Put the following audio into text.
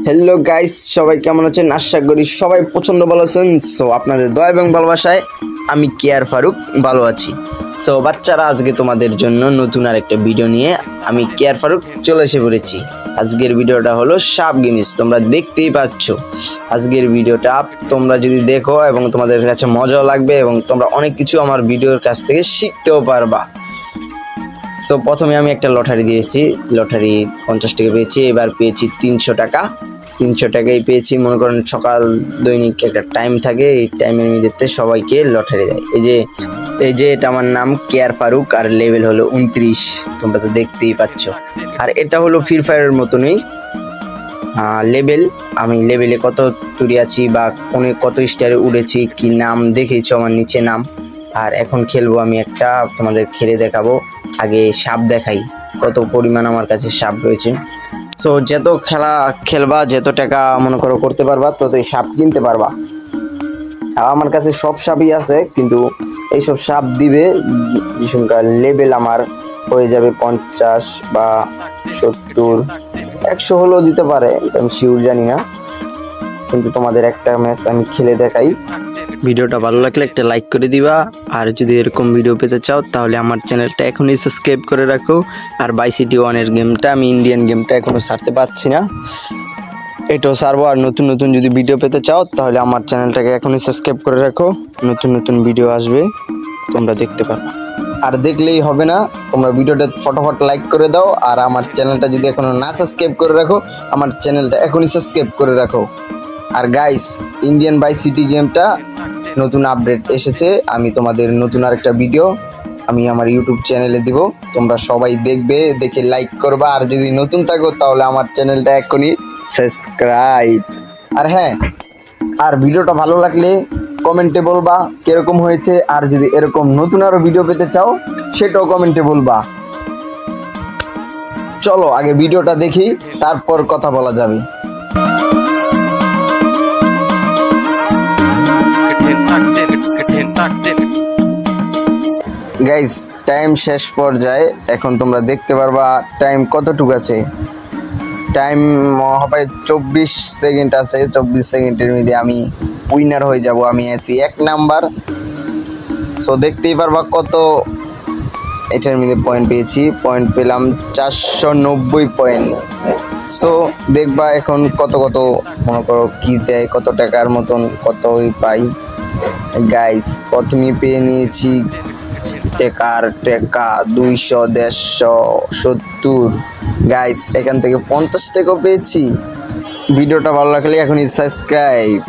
Hello guys, সবাই কেমন আছেন? আশা করি সবাই প্রচন্ড ভালো আছেন। সো আপনাদের দয়া এবং ভালোবাসায় আমি কেয়ার ফারুক ভালো আছি। সো বাচ্চারা, আজকে তোমাদের জন্য নতুন আরেকটা ভিডিও নিয়ে আমি কেয়ার ফারুক চলে এসে পড়েছি। আজকের ভিডিওটা হলো সাপ গেমস। তোমরা দেখতেই পাচ্ছ আজকের ভিডিওটা তোমরা যদি দেখো এবং তোমাদের কাছে মজাও লাগবে এবং তোমরা অনেক কিছু আমার ভিডিওর কাছ থেকে শিখতেও পারবা। সো প্রথমে আমি একটা লটারি দিয়েছি, লটারি 50 টাকা পেয়েছি। এবার পেয়েছি 300 টাকা। 300 টাকাই পেয়েছি। মনে করেন সকাল দৈনিক একটা টাইম থাকে, এই টাইমের মধ্যে সবাইকে লটারি দেয়। এই যে এটা আমার নাম কেয়ার ফারুক আর লেভেল হলো 29। তোমরা তো দেখতেই পাচ্ছ। আর এটা হলো ফ্রি ফায়ারের মতনই লেভেল। আমি লেভেলে কত টুরি আছি বা কত স্টারে উড়েছি কি নাম দেখেছো আমার নিচে নাম। আর এখন খেলবো আমি একটা, তোমাদের খেলে দেখাবো। আগে সাপ দেখাই, কত পরিমাণ আমার কাছে সাপ রয়েছে। সো যত খেলবা, যত টাকা মনে করো করতে পারবা, ততই সাপ কিনতে পারবা। আমার কাছে সব সাপই আছে, কিন্তু এইসব সাপ দিবে সংখ্যা লেভেল আমার হয়ে যাবে 50 বা 70, 100 হলেও দিতে পারে, আমি শিওর জানি না। কিন্তু তোমাদের একটা ম্যাচ আমি খেলে দেখাই। ভিডিওটা ভালো লাগলে একটা লাইক করে দিবা। আর যদি এরকম ভিডিও পেতে চাও তাহলে আমার চ্যানেলটা এখনই সাবস্ক্রাইব করে রাখো। আর ভাইসিটি 1-এর গেমটা, আমি ইন্ডিয়ান গেমটা এখনও ছাড়তে পারছি না, এটাও ছাড়বো। আর নতুন নতুন যদি ভিডিও পেতে চাও তাহলে আমার চ্যানেলটাকে এখনই সাবস্ক্রাইব করে রাখো। নতুন নতুন ভিডিও আসবে, তোমরা দেখতে পারবে। আর দেখলেই হবে না, তোমরা ভিডিওটা ফটাফট লাইক করে দাও। আর আমার চ্যানেলটা যদি এখনও না সাবস্ক্রাইব করে রাখো, আমার চ্যানেলটা এখনই সাবস্ক্রাইব করে রাখো। আর গাইস, ইন্ডিয়ান ভাইসিটি গেমটা নতুন আপডেট এসেছে। আমি তোমাদের নতুন আরেকটা ভিডিও আমি আমার ইউটিউব চ্যানেলে দিব, তোমরা সবাই দেখবে, দেখে লাইক করবা। আর যদি নতুন থাকো তাহলে আমার চ্যানেলটা এখনই সাবস্ক্রাইব। আর হ্যাঁ, আর ভিডিওটা ভালো লাগলে কমেন্টে বলবা কিরকম হয়েছে। আর যদি এরকম নতুন আরো ভিডিও পেতে চাও সেটাও কমেন্টে বলবা। চলো আগে ভিডিওটা দেখি, তারপর কথা বলা যাবে। গাইস, টাইম শেষ পর্যায়ে, এখন তোমরা দেখতে পারবা টাইম কতটুকু আছে। টাইম হবে 24 সেকেন্ড আছে। 24 সেকেন্ডের মধ্যে আমি উইনার হয়ে যাব। আমি আছি 1 নাম্বার। সো দেখতেই পারবা কত এটার মধ্যে পয়েন্ট পেয়েছি। পয়েন্ট পেলাম 490 পয়েন্ট। সো দেখবা এখন কত মনে করো কি দেয়, কত টাকার মতন কতই পাই। গাইস, প্রথমে পেয়ে নিয়েছি টাকা 200, 150, 70। গাইস, এখান থেকে 50 টাকা পেয়েছি। ভিডিওটা ভালো লাগলে এখনই সাবস্ক্রাইব।